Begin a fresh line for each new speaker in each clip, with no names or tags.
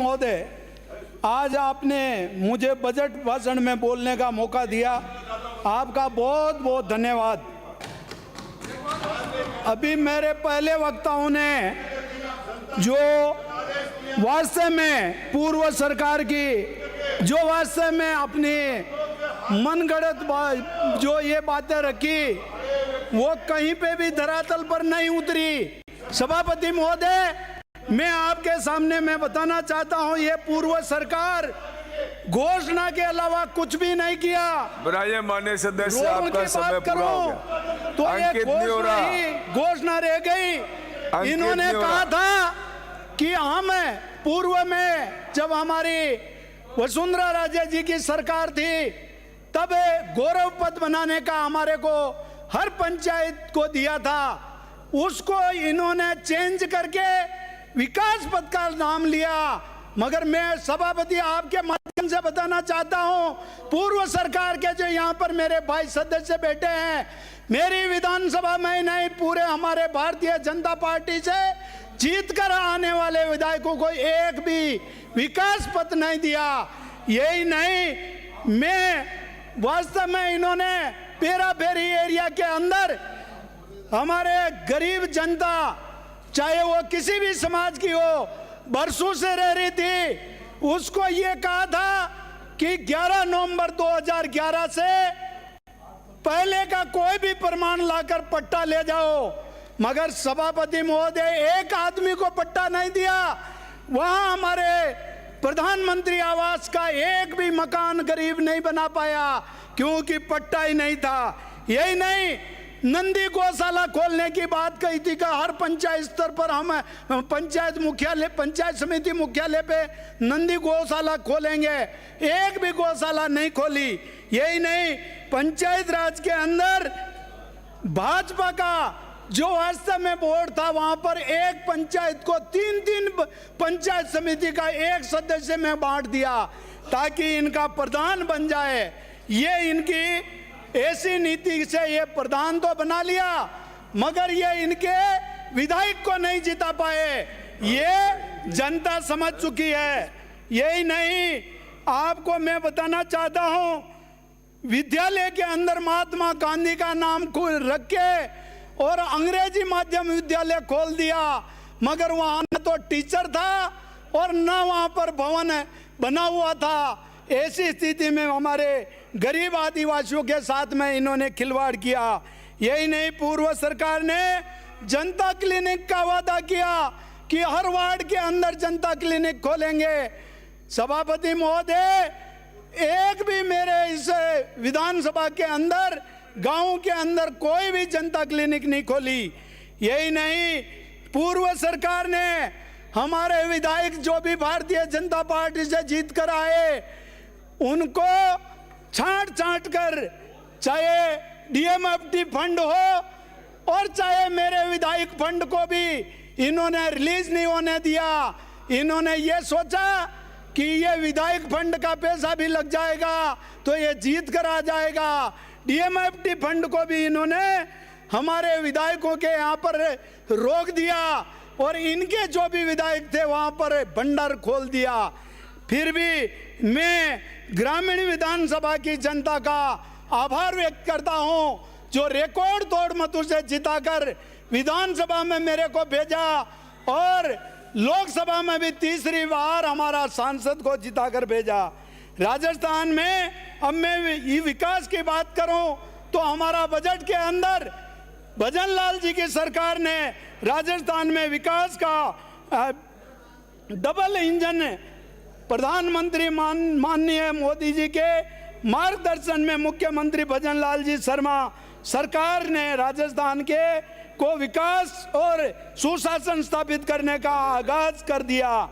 महोदय, आज आपने मुझे बजट भाषण में बोलने का मौका दिया, आपका बहुत बहुत धन्यवाद। अभी मेरे पहले वक्ताओं ने जो वास्तव में पूर्व सरकार की जो वास्तव में अपनी मनगढ़ंत जो ये बातें रखी वो कहीं पे भी धरातल पर नहीं उतरी। सभापति महोदय, मैं आपके सामने मैं बताना चाहता हूं, ये पूर्व सरकार घोषणा के अलावा कुछ भी नहीं किया।
बुराइए माननीय सदस्य, आपका समय पूरा हो गया।
तो ये घोषणा रह गई। इन्होंने कहा था कि हम पूर्व में जब हमारी वसुंधरा राजे जी की सरकार थी तब गौरव पद बनाने का हमारे को हर पंचायत को दिया था, उसको इन्होंने चेंज करके विकास पद का नाम लिया। मगर मैं सभापति आपके माध्यम से बताना चाहता हूं, पूर्व सरकार के जो यहाँ पर मेरे भाई सदस्य बैठे हैं, मेरी विधानसभा में नहीं पूरे हमारे भारतीय जनता पार्टी से जीत कर आने वाले विधायकों को एक भी विकास पद नहीं दिया। यही नहीं, मैं वास्तव में इन्होंने पेरा फेरी एरिया के अंदर हमारे गरीब जनता, चाहे वो किसी भी समाज की हो, बरसों से रह रही थी, उसको ये कहा था कि 11 नवंबर 2011 से पहले का कोई भी प्रमाण लाकर पट्टा ले जाओ। मगर सभापति महोदय, एक आदमी को पट्टा नहीं दिया। वहां हमारे प्रधानमंत्री आवास का एक भी मकान गरीब नहीं बना पाया क्योंकि पट्टा ही नहीं था। यही नहीं, नंदी गौशाला खोलने की बात कही थी कि हर पंचायत स्तर पर हम पंचायत मुख्यालय, पंचायत समिति मुख्यालय पे नंदी गौशाला खोलेंगे, एक भी गौशाला नहीं खोली। यही नहीं, पंचायत राज के अंदर भाजपा का जो वास्तव में बोर्ड था, वहां पर एक पंचायत को 3-3 पंचायत समिति का एक सदस्य में बांट दिया ताकि इनका प्रधान बन जाए। ये इनकी ऐसी नीति से ये प्रधान तो बना लिया मगर ये इनके विधायक को नहीं जिता पाए, ये जनता समझ चुकी है। यही नहीं, आपको मैं बताना चाहता हूं, विद्यालय के अंदर महात्मा गांधी का नाम रख के और अंग्रेजी माध्यम विद्यालय खोल दिया, मगर वहां न तो टीचर था और न वहां पर भवन बना हुआ था। ऐसी स्थिति में हमारे गरीब आदिवासियों के साथ में इन्होंने खिलवाड़ किया। यही नहीं, पूर्व सरकार ने जनता क्लिनिक का वादा किया कि हर वार्ड के अंदर जनता क्लिनिक खोलेंगे। सभापति महोदय, एक भी मेरे इस विधानसभा के अंदर गांव के अंदर कोई भी जनता क्लिनिक नहीं खोली। यही नहीं, पूर्व सरकार ने हमारे विधायक जो भी भारतीय जनता पार्टी से जीत कर आए उनको छांट छांट कर, चाहे डीएमएफटी फंड हो और चाहे मेरे विधायक फंड को भी इन्होंने रिलीज नहीं होने दिया। इन्होंने ये सोचा कि ये विधायक फंड का पैसा भी लग जाएगा तो ये जीत कर आ जाएगा। डीएमएफटी फंड को भी इन्होंने हमारे विधायकों के यहाँ पर रोक दिया और इनके जो भी विधायक थे वहाँ पर भंडार खोल दिया। फिर भी मैं ग्रामीण विधानसभा की जनता का आभार व्यक्त करता हूँ जो रिकॉर्ड तोड़ मतों से जिताकर विधानसभा में मेरे को भेजा और लोकसभा में भी तीसरी बार हमारा सांसद को जिताकर भेजा। राजस्थान में अब मैं विकास की बात करूं तो हमारा बजट के अंदर भजन लाल जी की सरकार ने राजस्थान में विकास का डबल इंजन प्रधानमंत्री माननीय मोदी जी के मार्गदर्शन में मुख्यमंत्री भजन लाल जी शर्मा सरकार ने राजस्थान के को विकास और सुशासन स्थापित करने का आगाज कर दिया।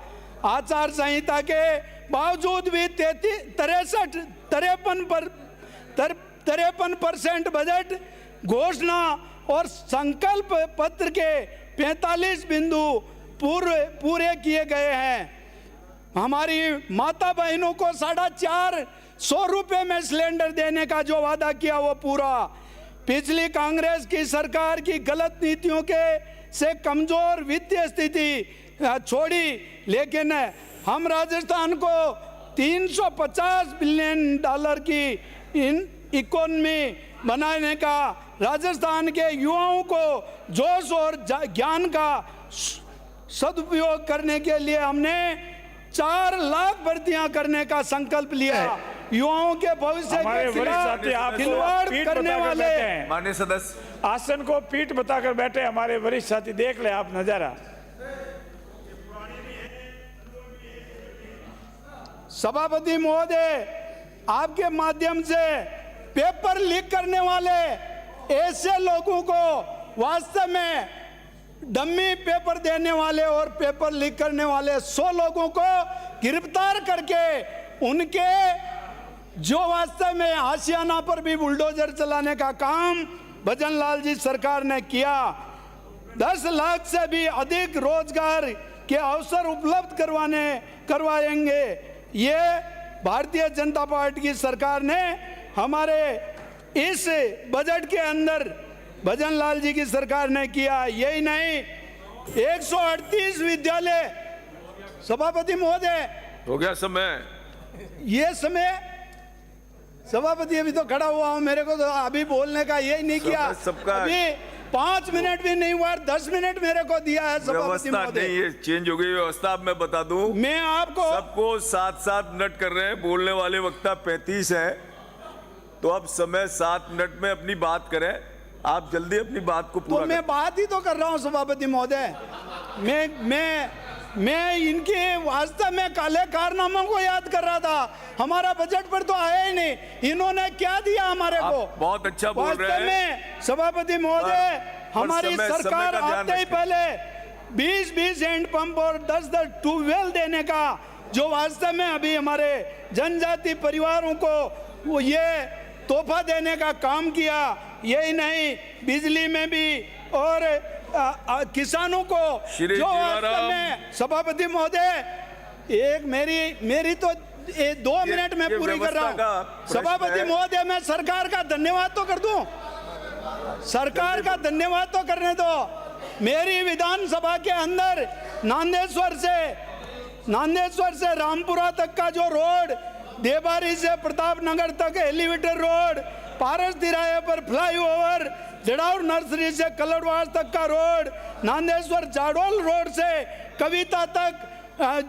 आचार संहिता के बावजूद भी 53% बजट घोषणा और संकल्प पत्र के 45 बिंदु पूरे किए गए हैं। हमारी माता बहनों को 450 रुपए में सिलेंडर देने का जो वादा किया वो पूरा। पिछली कांग्रेस की सरकार की गलत नीतियों के से कमजोर वित्तीय स्थिति छोड़ी, लेकिन हम राजस्थान को 350 बिलियन डॉलर की इकोनॉमी बनाने का, राजस्थान के युवाओं को जोश और ज्ञान का सदुपयोग करने के लिए हमने 4 लाख भर्तियां करने का संकल्प लिया। युवाओं के भविष्य
हमारे
के
वरिष्ठ
खिलाफ
साथी आपको
खिलवाड़
पीठ
करने
बताकर
वाले
बैठे हैं।
माननीय सदस्य,
आसन को पीठ बताकर बैठे हमारे वरिष्ठ साथी, देख ले आप नजारा।
सभापति महोदय, आपके माध्यम से पेपर लीक करने वाले ऐसे लोगों को, वास्तव में डम्मी पेपर देने वाले और पेपर लीक करने वाले 100 लोगों को गिरफ्तार करके उनके जो वास्तव में आशियाना पर भी बुलडोजर चलाने का काम भजनलाल जी सरकार ने किया। 10 लाख से भी अधिक रोजगार के अवसर उपलब्ध करवाएंगे। ये भारतीय जनता पार्टी की सरकार ने हमारे इस बजट के अंदर भजनलाल जी की सरकार ने किया। यही नहीं, 138 विद्यालय, सभापति महोदय
हो गया समय।
ये समय, सभापति अभी तो खड़ा हुआ हूं, मेरे को तो अभी बोलने का यही नहीं किया।
सबका
अभी 5 मिनट भी नहीं हुआ, 10 मिनट मेरे को दिया है सभापति
व्यवस्था नहीं,
महोदय।
ये चेंज हो गई व्यवस्था। अब मैं बता दूं,
मैं आपको
सबको 7-7 मिनट कर रहे हैं, बोलने वाले वक्ता 35 है, तो अब समय 7 मिनट में अपनी बात करें। आप जल्दी अपनी बात को
तो
पूरा
मैं बात ही तो कर रहा हूं सभापति महोदय। मैं इनके वास्तव में काले कारनामों को याद कर रहा था। हमारा बजट पर तो आया ही नहीं, इन्होंने क्या दिया हमारे को।
आप बहुत अच्छा बोल रहे
वास्तव
हैं।
में सभापति महोदय, हमारी
समय
सरकार
का ध्यान
आते ही
रखें।
पहले 20-20 हैंडपंप और 10-10 ट्यूबवेल देने का, जो वास्तव में अभी हमारे जनजाति परिवारों को वो ये तोहफा देने का काम किया। यही नहीं, बिजली में भी और किसानों को
श्री
जो वास्तव
जीवाराम।
में, सभापति महोदय एक मेरी तो 2 मिनट में
ये
पूरी कर रहा
व्यवस्था का
हूँ।
प्रश्न
सभापति
है।
महोदय, मैं सरकार का धन्यवाद तो कर दूं, सरकार का धन्यवाद तो करने दो। मेरी विधानसभा के अंदर नांदेश्वर से रामपुरा तक का जो रोड, देबारी से प्रताप नगर तक एलिवेटर रोड, पारस तिराहे पर फ्लाईओवर, जड़ाउर नर्सरी से कलड़वास तक का रोड, नांदेश्वर जाडोल रोड से कविता तक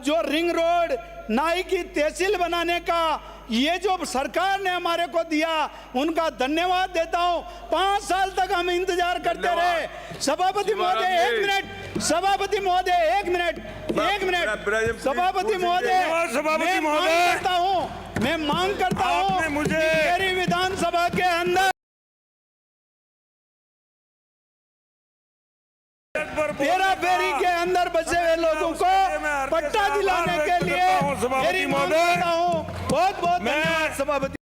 जो रिंग रोड, नाई की तहसील बनाने का, ये जो सरकार ने हमारे को दिया, उनका धन्यवाद देता हूं। 5 साल तक हम इंतजार करते रहे। सभापति महोदय 1 मिनट, सभापति महोदय 1 मिनट, सभापति महोदय, मैं मांग करता हूं
आपने मुझे
मेरी विधानसभा के अंदर तेरा फेरी के अंदर बचे हुए लोगों को पट्टा दिलाने के लिए मेरी मांग करता हूं। बहुत बहुत धन्यवाद सभापति।